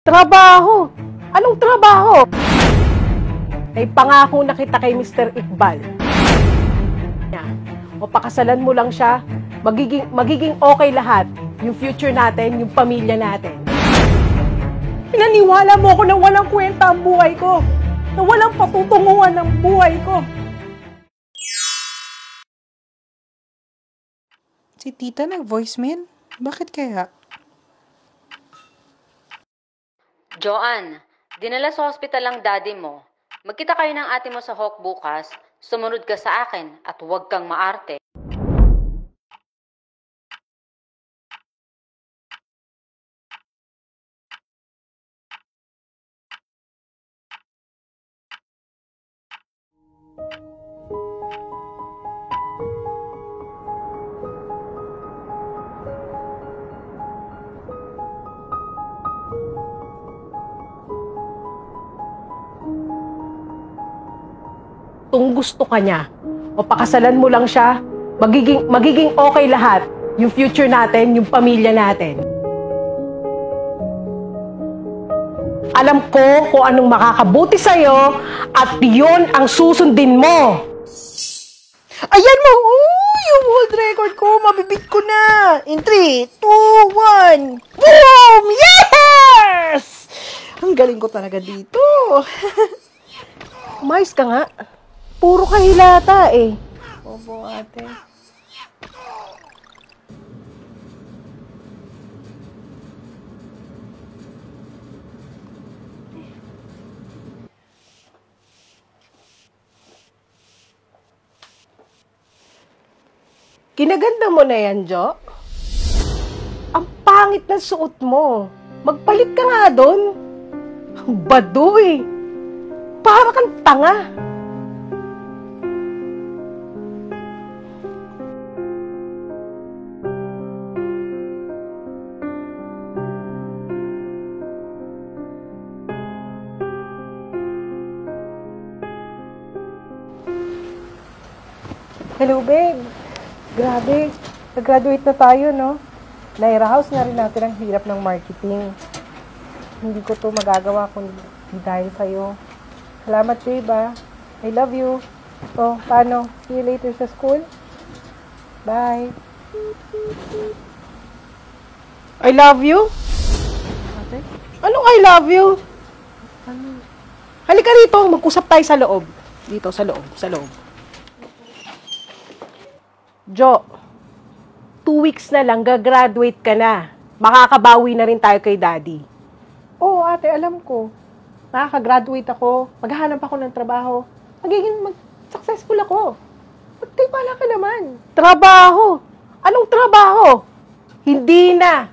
Trabaho? Anong trabaho? Ay pangako na kita kay Mr. Iqbal. O pakasalan mo lang siya, magiging okay lahat. Yung future natin, yung pamilya natin. Pinaniwala mo ako na walang kwenta ang buhay ko. Na walang patutunguhan ng buhay ko. Si tita nag-voicemail? Bakit kaya? Joanne, dinala sa hospital ang daddy mo. Magkita kayo ng ate mo sa Hawk bukas, sumunod ka sa akin at huwag kang maarte. Kung gusto ka niya, o pakasalan mo lang siya, magiging okay lahat. Yung future natin, yung pamilya natin. Alam ko kung anong makakabuti sa'yo at yun ang susundin mo. Ayan mo! Yung world record ko, mabibit ko na! In 3, 2, 1, boom! Yes! Ang galing ko talaga dito. Umayos ka nga. Puro ka hilata eh. Opo, ate. Kinaganda mo na yan, Jo. Ang pangit na suot mo. Magpalit ka nga doon. Baduy. Para kang tanga. Hello, babe. Grabe. Nag-graduate na tayo, no? Nairahouse na rin natin ang hirap ng marketing. Hindi ko to magagawa kung di dahil sa'yo. Salamat, babe, ah. I love you. Oh, paano? See you later sa school? Bye. I love you? Ate? Anong I love you? Ano? Halika rito. Mag-usap tayo sa loob. Dito, sa loob. Sa loob. Jo, 2 weeks na lang, gagraduate ka na. Makakabawi na rin tayo kay Daddy. Oo, ate, alam ko. Makakagraduate ako, maghahanap ako ng trabaho. Magiging successful ako. Magtipala ka naman. Trabaho? Anong trabaho? Hindi na.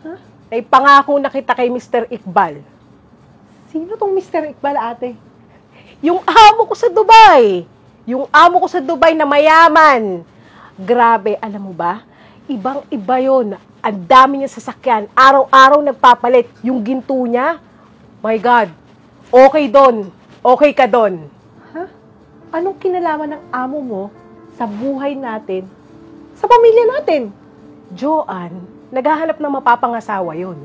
Huh? Ay pangako na kita kay Mr. Iqbal. Sino tong Mr. Iqbal, ate? Yung amo ko sa Dubai. Yung amo ko sa Dubai na mayaman. Grabe, alam mo ba? Ibang-iba yun. Ang dami niya sasakyan. Araw-araw nagpapalit. Yung ginto niya, my God, okay doon. Okay ka doon. Ha? Anong kinalaman ng amo mo sa buhay natin, sa pamilya natin? Joanne, naghahanap ng mapapangasawa yun.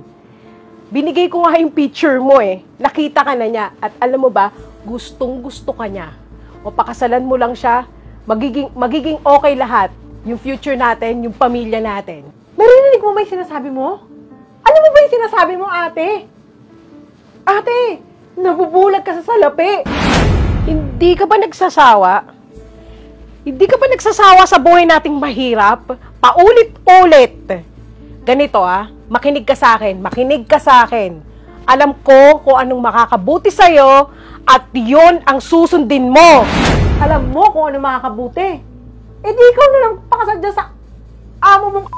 Binigay ko nga yung picture mo eh. Nakita ka na niya. At alam mo ba, gustong-gusto ka niya. O pakasalan mo lang siya, magiging okay lahat. Yung future natin, yung pamilya natin. Narinig mo ba yung sinasabi mo? Alam mo ba yung sinasabi mo, ate? Ate, nabubulag ka sa salapi. Hindi ka ba nagsasawa? Hindi ka ba nagsasawa sa buhay nating mahirap? Paulit-ulit. Ganito makinig ka sa akin, makinig ka sa akin. Alam ko kung anong makakabuti sa'yo at yun ang susundin mo. Alam mo kung ano makakabuti. Eh di ikaw na lang pakasadya sa amo mong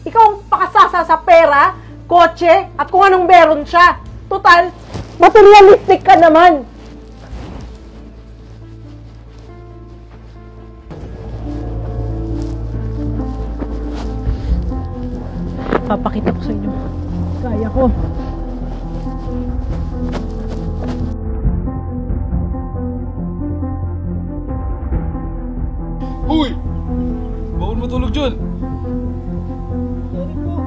ikaw ang pakasasa sa pera, kotse, at kung anong meron siya. Total, materialistic ka naman. Papakita ko sa inyo. Kaya ko. Uy! Bawal matulog dyan! Sorry po.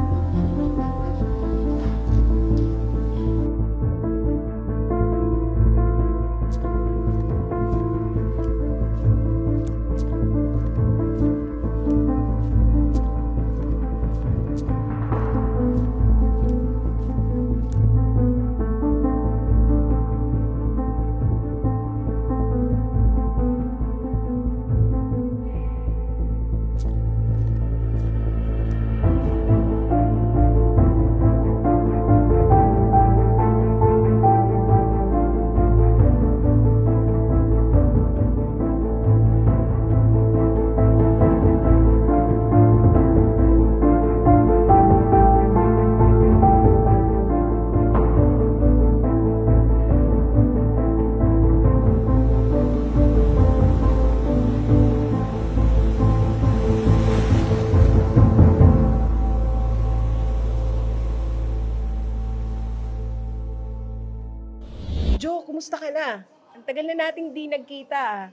Jo, kumusta ka na? Ang tagal na nating di nagkita ah.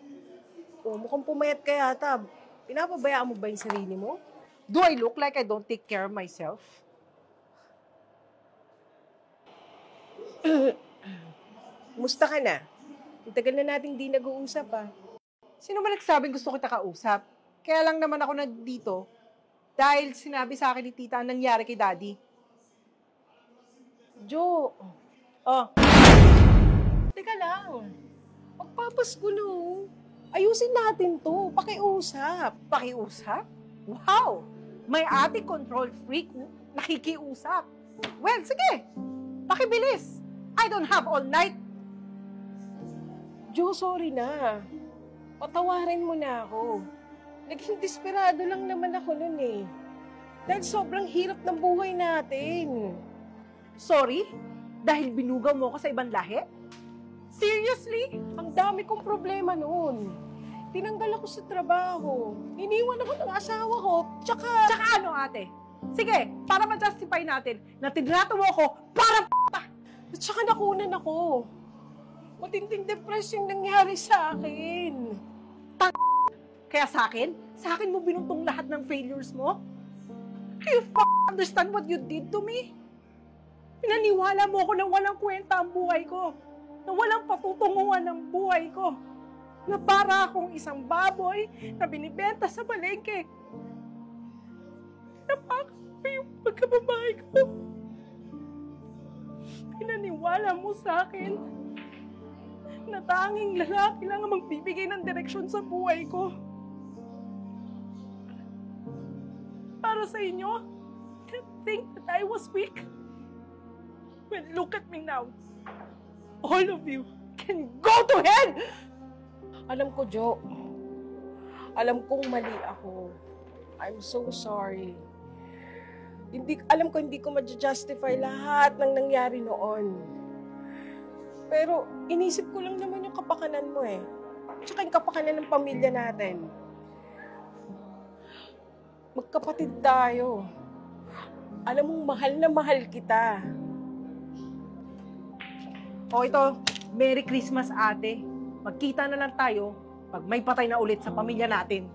Oh, mukhang pumayat ka yata. Pinapabayaan mo ba yung sarili mo? Do I look like I don't take care of myself? Kumusta ka na? Ang tagal na nating di nag-uusap ah. Sino ba nagsabing gusto kita kausap? Kaya lang naman ako nandito dahil sinabi sa akin ni tita ang nangyari kay daddy. Jo, Oh, teka lang. Magpapasko no. Ayusin natin to. Pakiusap. pakiusap? Wow! May ate control freak nakikiusap. Well, sige. Pakibilis. I don't have all night. Jo, sorry na. Patawarin mo na ako. Naging desperado lang naman ako nun eh. Dahil sobrang hirap ng buhay natin. Sorry? Dahil binugaw mo ako sa ibang lahi? Seriously? Ang dami kong problema noon. Tinanggal ako sa trabaho. Iniwan ako ng asawa ko. Tsaka Ano ate? Sige, para ma-justify natin na tinrato mo ako para tsaka nakunan ako. Matinding depression nangyari sa akin. Kaya sa akin mo binuntong lahat ng failures mo? Do you understand what you did to me? Pinaniwala mo ako na walang kwenta ang buhay ko. Na walang patutunguhan ang buhay ko. Na para akong isang baboy na binibenta sa palengke. Napakot mo yung pagkababae ko. Pinaniwala mo sa akin na tanging lalaki lang ang magbibigay ng direksyon sa buhay ko. Para sa inyo, you think that I was weak? Well, look at me now. All of you can go to hell! Alam ko, Jo. Alam kong mali ako. I'm so sorry. Alam ko hindi ko ma-justify lahat ng nangyari noon. Pero inisip ko lang naman yung kapakanan mo eh. Tsaka yung kapakanan ng pamilya natin. Magkapatid tayo. Alam mong mahal na mahal kita. O ito, Merry Christmas ate. Magkita na lang tayo pag may patay na ulit sa pamilya natin.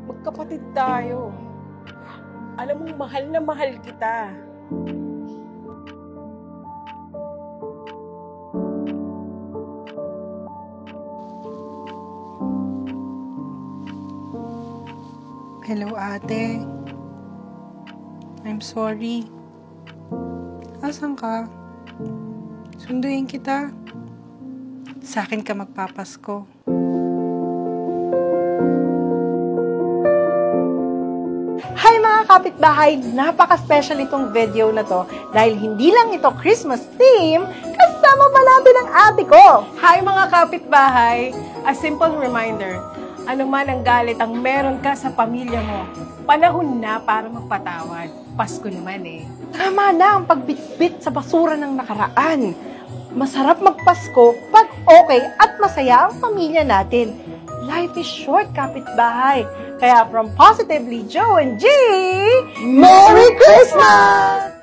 Magkapatid tayo. Alam mong mahal na mahal kita. Hello ate. I'm sorry. Asan ka? Sunduin kita. Sa akin ka magpapasko. Hi mga kapitbahay! Napaka-special itong video na to dahil hindi lang ito Christmas theme, kasama pa natin ang ate ko! Hi mga kapitbahay! A simple reminder, ano man ang galit ang meron ka sa pamilya mo, panahon na para magpatawad. Pasko naman eh. Tama na ang pagbitbit sa basura ng nakaraan. Masarap magpasko pag okay at masaya ang pamilya natin. Life is short, kapitbahay. Kaya from Positively Joe and G, Merry Christmas!